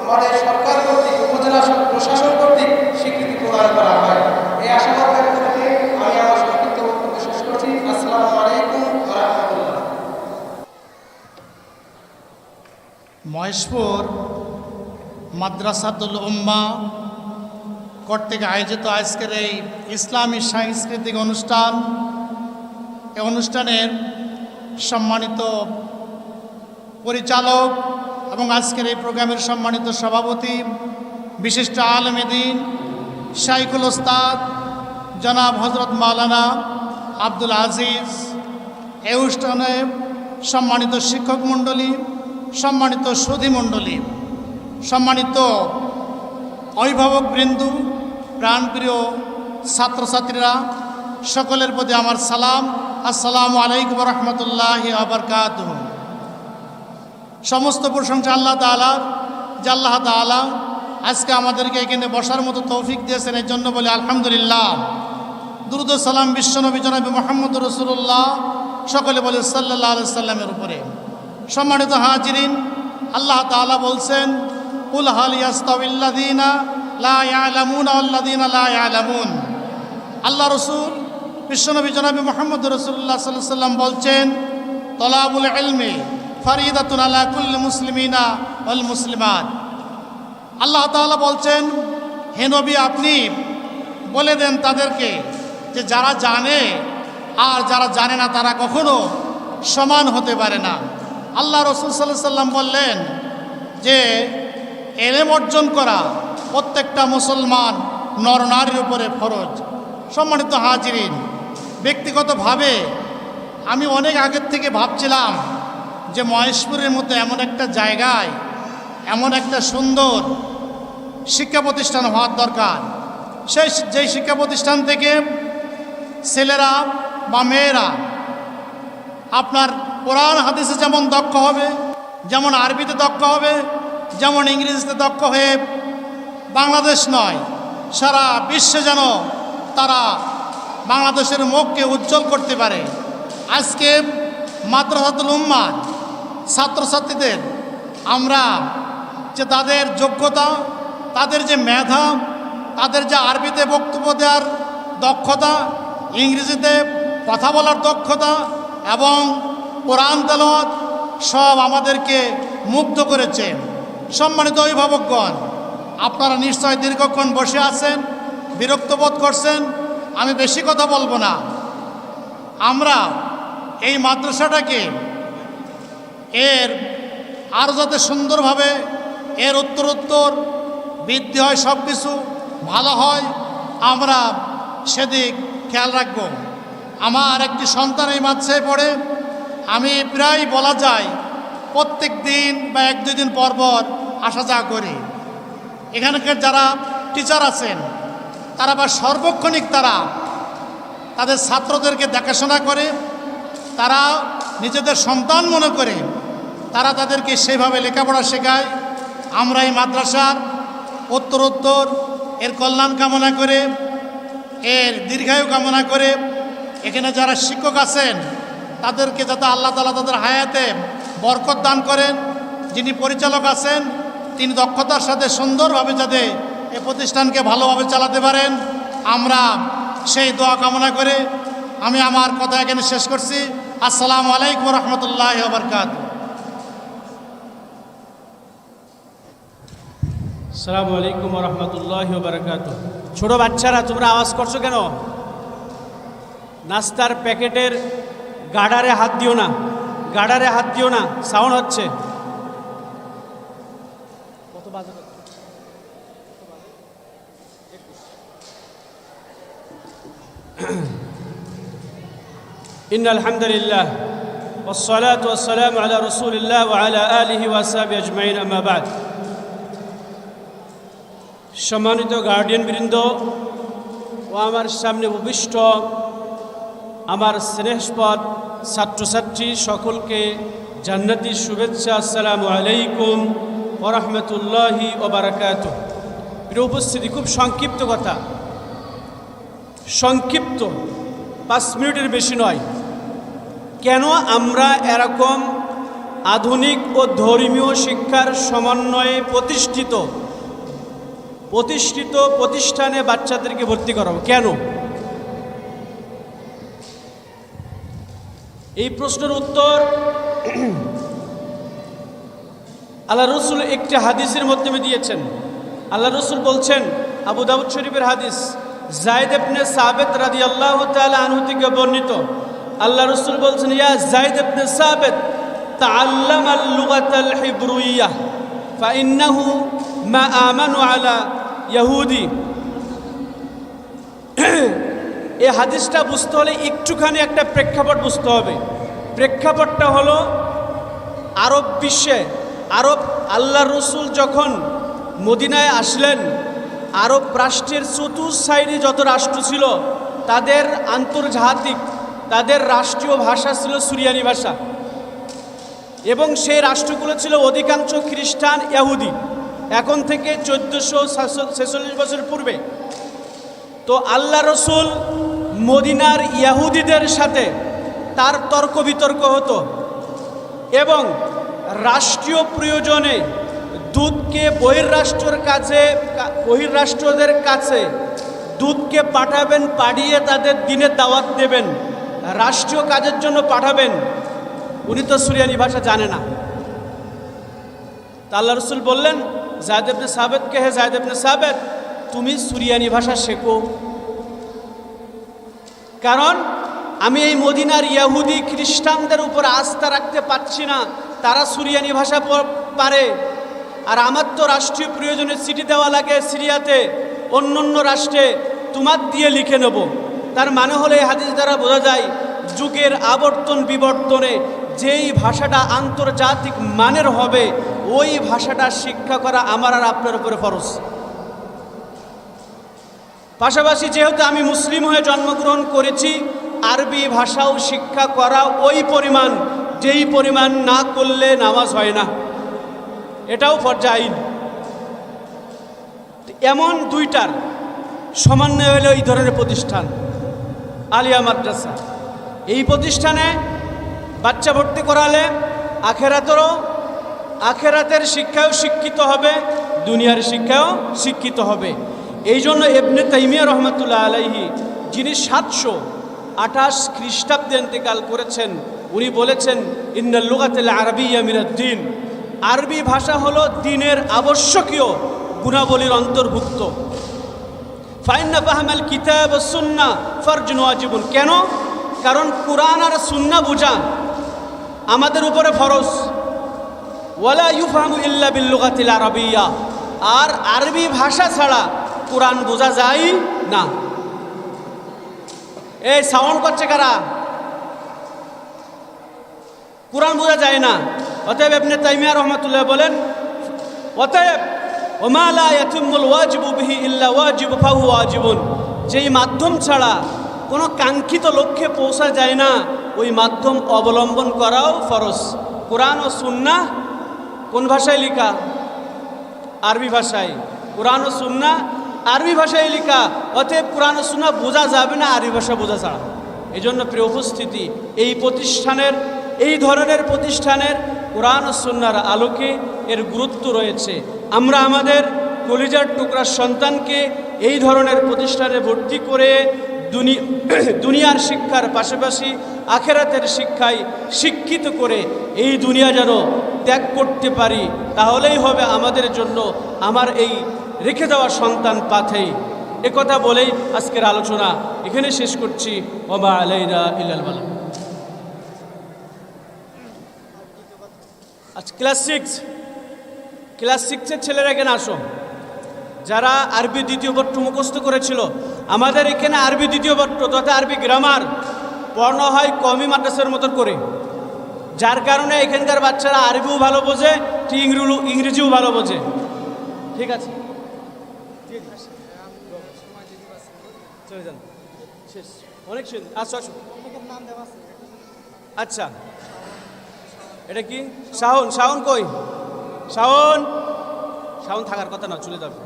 আমাদের সরকার কর্তৃক, উপজেলা প্রশাসন কর্তৃক স্বীকৃতি প্রদান করা হয়। এই আশাবাদ ব্যক্ত রেখে আমি আমার সংক্ষিপ্ত বক্তব্য শেষ করছি। আসসালামু আলাইকুম ওয়া রাহমাতুল্লাহ। মহেশপুর মাদ্রাসাতুল উম্মাহ কর্তৃক আয়োজিত আজকের এই ইসলামী সাংস্কৃতিক অনুষ্ঠান, এই অনুষ্ঠানের সম্মানিত পরিচালক এবং আজকের এই প্রোগ্রামের সম্মানিত সভাপতি, বিশিষ্ট আলেমে দ্বীন শাইখুল ওস্তাদ জনাব হযরত মাওলানা আব্দুল আজিজ, এই অনুষ্ঠানে সম্মানিত শিক্ষক মণ্ডলী, সম্মানিত সুধী মণ্ডলী, সম্মানিত অভিভাবকবৃন্দ, প্রাণপ্রিয় ছাত্রছাত্রীরা, সকলের প্রতি আমার সালাম। আসসালামু আলাইকুম ওয়া রাহমাতুল্লাহি ওয়া বারাকাতুহু। সমস্ত প্রশংসা আল্লাহ তাআলার, যে আল্লাহ তাআলা আজকে আমাদেরকে এখানে বসার মতো তৌফিক দিয়েছেন, এর জন্য বলি আলহামদুলিল্লাহ। দুরূদ ও সালাম বিশ্বনবী জনাবে মুহাম্মদ রাসূলুল্লাহ, সকলে বলে সাল্লাল্লাহু আলাইহি সাল্লামের উপরে। সম্মানিত হাজিরিন, আল্লাহ তাআলা বলছেন, কুল হাল ইয়াস্তাবিল্লাযীনা লা ইয়ালামুনা ওয়াল্লাযীনা লা ইয়ালামুন। আল্লাহ রসুল বিশ্বনবী জনাবে মুহাম্মদ রাসূলুল্লাহ সাল্লাল্লাহু আলাইহি সাল্লাম বলছেন, তলাবুল ইলমি ফরিদাতুন আলা কুল্লি মুসলিমিনা ওয়াল মুসলিমাত। আল্লাহ তাআলা বলছেন, হে নবী, আপনি বলে দেন তাদেরকে যে যারা জানে আর যারা জানে না তারা কখনো সমান হতে পারে না। আল্লাহ রসুল সাল্লাল্লাহু আলাইহি সাল্লাম বললেন যে ইলম অর্জন করা প্রত্যেকটা মুসলমান নরনারীর উপরে ফরজ। সম্মানিত হাজিরিন, ব্যক্তিগতভাবে আমি অনেক আগের থেকে ভাবছিলাম যে মহেশপুরের মতো এমন একটা জায়গায় এমন একটা সুন্দর শিক্ষা প্রতিষ্ঠান হওয়ার দরকার। যেই শিক্ষা প্রতিষ্ঠান থেকে ছেলেরা বা মেয়েরা আপনার কোরআন হাদিসে যেমন দক্ষ হবে, যেমন আরবিতে দক্ষ হবে, যেমন ইংরেজিতে দক্ষ হয়ে বাংলাদেশ নয় সারা বিশ্বে যেন তারা বাংলাদেশের মুখকে উজ্জ্বল করতে পারে। আজকে মাদ্রাসাতুল উম্মাহ ছাত্রছাত্রীদের আমরা যে তাদের যোগ্যতা, তাদের যে মেধা, তাদের যে আরবিতে বক্তব্য দেওয়ার দক্ষতা, ইংরেজিতে কথা বলার দক্ষতা এবং কোরআন তেলাওয়াত সব আমাদেরকে মুগ্ধ করেছে। সম্মানিত অভিভাবকগণ, আপনারা নিশ্চয় দীর্ঘক্ষণ বসে আছেন, বিরক্ত বোধ করছেন। আমি বেশি কথা বলবো না। আমরা এই মাদ্রাসাটাকে এর আরও যাতে সুন্দরভাবে এর উত্তরোত্তর বৃদ্ধি হয়, সব কিছু ভালো হয়, আমরা সেদিক খেয়াল রাখব। আমার একটি সন্তান এই মাদ্রাসায় পড়ে। আমি প্রায় বলা যায় প্রত্যেক দিন বা এক দুই দিন পর পর আসা যাওয়া করি। এখানকার যারা টিচার আছেন তারা বা সর্বক্ষণিক তারা তাদের ছাত্রদেরকে দেখাশোনা করে, তারা নিজেদের সন্তান মনে করে তারা তাদেরকে সেভাবে লেখাপড়া শেখায়। আমরা এই মাদ্রাসার উত্তরোত্তর এর কল্যাণ কামনা করে, এর দীর্ঘায়ু কামনা করে, এখানে যারা শিক্ষক আছেন তাদেরকে যাতে আল্লাহ তাআলা তাদের হায়াতে বরকত দান করেন। যিনি পরিচালক আছেন তিনি দক্ষতার সাথে সুন্দরভাবে যাতে এই প্রতিষ্ঠানকে ভালোভাবে চালাতে পারেন, আমরা সেই দোয়া কামনা করে আমি আমার কথা এখানে শেষ করছি। আসসালামু আলাইকুম ওয়া রাহমাতুল্লাহি ওয়া বারাকাতুহু। আসসালামু আলাইকুম ওয়া রাহমাতুল্লাহি ওয়া বারাকাতুহু। ছোট বাচ্চারা, তোমরা আওয়াজ করছো কেন? নাস্তার প্যাকেটের গার্ডারে হাত দিও না, গার্ডারে হাত দিও না, সাউন্ড হচ্ছে। কত বাজে? ইন্নাল হামদুলিল্লাহ ওয়াসসালাতু ওয়াসসালামু আলা রাসূলিল্লাহ ওয়া আলা আলিহি ওয়া আসহাবিহি আজমাইন, আম্মা বা'দ। সম্মানিত গার্ডিয়ানবৃন্দ ও আমার সামনে উপবিষ্ট আমার স্নেহস্পদ ছাত্রছাত্রী সকলকে জান্নাতি শুভেচ্ছা। আসসালামু আলাইকুম ওয়া রাহমাতুল্লাহি ওয়া বারাকাতুহু। প্রিয় উপস্থিতি, খুব সংক্ষিপ্ত কথা, সংক্ষিপ্ত 5 মিনিটের বেশি নয়। কেন আমরা এরকম আধুনিক ও ধর্মীয় শিক্ষার সমন্বয়ে প্রতিষ্ঠানে বাচ্চাদেরকে ভর্তি করাবো কেন? এই প্রশ্নের উত্তর আল্লাহ রসুল একটি হাদিসের মাধ্যমে দিয়েছেন। আল্লাহ রসুল বলছেন, আবু দাউদ শরীফের হাদিস, যায়েদ ইবনে সাবিত রাদিয়াল্লাহু তাআলা আনহু থেকে বর্ণিত, আল্লাহ রসুল বলছেন, ইয়া যায়েদ ইবনে সাবিত তাআল্লামাল লুগাতাল হিব্রুইয়্যাহ ফাইন্নাহু মা আমানু আলা ইয়াহুদি। এই হাদিসটা বুঝতে হলে একটুখানি একটা প্রেক্ষাপট বুঝতে হবে। প্রেক্ষাপটটা হলো আরব বিশ্বে, আল্লাহ রসুল যখন মদিনায় আসলেন, আরব রাষ্ট্রের চতুর্থ সাইডে যত রাষ্ট্র ছিল তাদের আন্তর্জাতিক, তাদের রাষ্ট্রীয় ভাষা ছিল সুরিয়ানি ভাষা, এবং সেই রাষ্ট্রগুলো ছিল অধিকাংশ খ্রিস্টান ইহুদি। এখন থেকে 1446 বছর পূর্বে। তো আল্লাহ রসুল মদিনার ইহুদিদের সাথে তার তর্ক বিতর্ক হতো, এবং রাষ্ট্রীয় প্রয়োজনে দূতকে বহির্রাষ্ট্রদের কাছে দূতকে পাঠিয়ে তাদের দিনের দাওয়াত দেবেন, রাষ্ট্রীয় কাজের জন্য পাঠাবেন। উনি তো সুরিয়ানি ভাষা জানে না। তা আল্লাহ রসুল বললেন যায়েদ ইবনে সাবিতকে, হে যায়েদ ইবনে সাবিত, তুমি সুরিয়ানি ভাষা শেখো, কারণ আমি এই মদিনার ইহুদি খ্রিস্টানদের উপর আস্থা রাখতে পারছি না, তারা সুরিয়ানি ভাষা পারে, আর আমার তো রাষ্ট্রীয় প্রয়োজনে চিঠি দেওয়া লাগে সিরিয়াতে, অন্য রাষ্ট্রে, তোমার দিয়ে লিখে নেব। তার মানে হলো এই হাদিস দ্বারা বোঝা যায় যুগের আবর্তন বিবর্তনে যেই ভাষাটা আন্তর্জাতিক মানের হবে ওই ভাষাটা শিক্ষা করা আমার আর আপনার উপরে ফরজ। পাশাপাশি যেহেতু আমি মুসলিম হয়ে জন্মগ্রহণ করেছি, আরবি ভাষাও শিক্ষা করা ওই পরিমাণ, যেই পরিমাণ না করলে নামাজ হয় না, এটাও ফরজ আইন। এমন দুইটার সমন্বয় হলো এই ধরনের প্রতিষ্ঠান আলিয়া মাদ্রাসা। এই প্রতিষ্ঠানে বাচ্চা ভর্তি করালে আখেরাতের শিক্ষাও শিক্ষিত হবে, দুনিয়ার শিক্ষাও শিক্ষিত হবে। এই জন্য ইবনে তাইমিয়া রহমাতুল্লাহ আলাইহি, যিনি 728 খ্রিস্টাব্দে ইন্তেকাল করেছেন, উনি বলেছেন ইন্নাল লুগাতাল আরাবিয়্যা মিনাদ-দ্বীন, আরবি ভাষা হলো দ্বীনের আবশ্যকীয় গুণাবলীর অন্তর্ভুক্ত। ফাইন্না ফাহমাল কিতাব ওয়াস সুন্নাহ ফরজুন ওয়াজিবুন। কেন? কারণ কুরআন আর সুন্নাহ বোঝা আমাদের উপরে ফরজ। ওয়ালা ইউফহামু ইল্লা বিল লুগাতিল আরাবিয়্যা, আর আরবি ভাষা ছাড়া কুরআন বোঝা যায় না। এই সাউন্ড করছে কারা? কুরআন বোঝা যায় না। অতএব ইবনে তাইমিয়া রহমাতুল্লাহ বলেন, অতএব ওমা লা ইয়াতিমুল ওয়াজিবু বিহি ইল্লা ওয়াজিবু ফাহু ওয়াজিবুন, যেই মাধ্যম ছাড়া কোনো কাঙ্ক্ষিত লক্ষ্যে পৌঁছা যায় না ওই মাধ্যম অবলম্বন করাও ফরজ। কুরআন ও সুন্নাহ কোন ভাষায় লেখা? আরবি ভাষায়। কুরআন ও সুন্নাহ আরবি ভাষায় লেখা, অতএব কুরআন ও সুন্নাহ বোঝা যাবে না আরবি ভাষা বোঝা ছাড়া। এই জন্য প্রিয় উপস্থিতি, এই ধরনের প্রতিষ্ঠানের কুরআন ও সুন্নাহর আলোকে এর গুরুত্ব রয়েছে। আমরা আমাদের কলিজার টুকরার সন্তানকে এই ধরনের প্রতিষ্ঠানে ভর্তি করে দুনিয়ার শিক্ষার পাশাপাশি আখেরাতের শিক্ষায় শিক্ষিত করে এই দুনিয়া যেন ত্যাগ করতে পারি, তাহলেই হবে আমাদের জন্য আমার এই রেখে যাওয়া সন্তান পাথেই। একথা বলেই আজকের আলোচনা এখানে শেষ করছি। ওমা আলাইনা ইল্লাল বালাগ। আজ ক্লাস 6-এর ছেলেরা এখানে আসো, যারা আরবি দ্বিতীয় পত্র মুখস্থ করেছিল। আমাদের এখানে আরবি দ্বিতীয় পত্র তথা আরবি গ্রামার পড়ানো হয় কওমি মাদ্রাসার মতো করে, যার কারণে এখানকার বাচ্চারা আরবিও ভালো বোঝে, ইংরেজিও ভালো বোঝে। ঠিক আছে, চলে যান, শেষ, অনেক শেষ। আসো আসো। আচ্ছা, এটা কি? শাওন কই? শাওন থাকার কথা না, চলে যাবে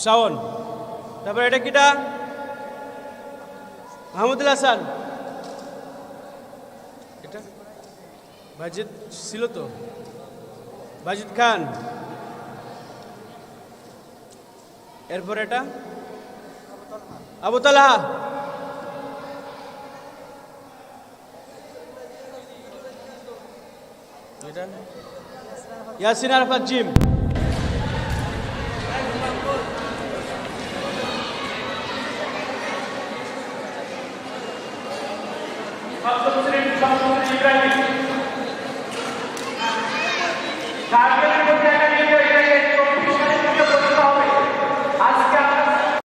শাওন। তারপর এটা কিটা? মাহমুদুল হাসান। এটা বাজিদ ছিল তো, বাজিদ খান। এরপর এটা আবু তালহা, এটা ইয়াসিন আরাফাত জিম, Target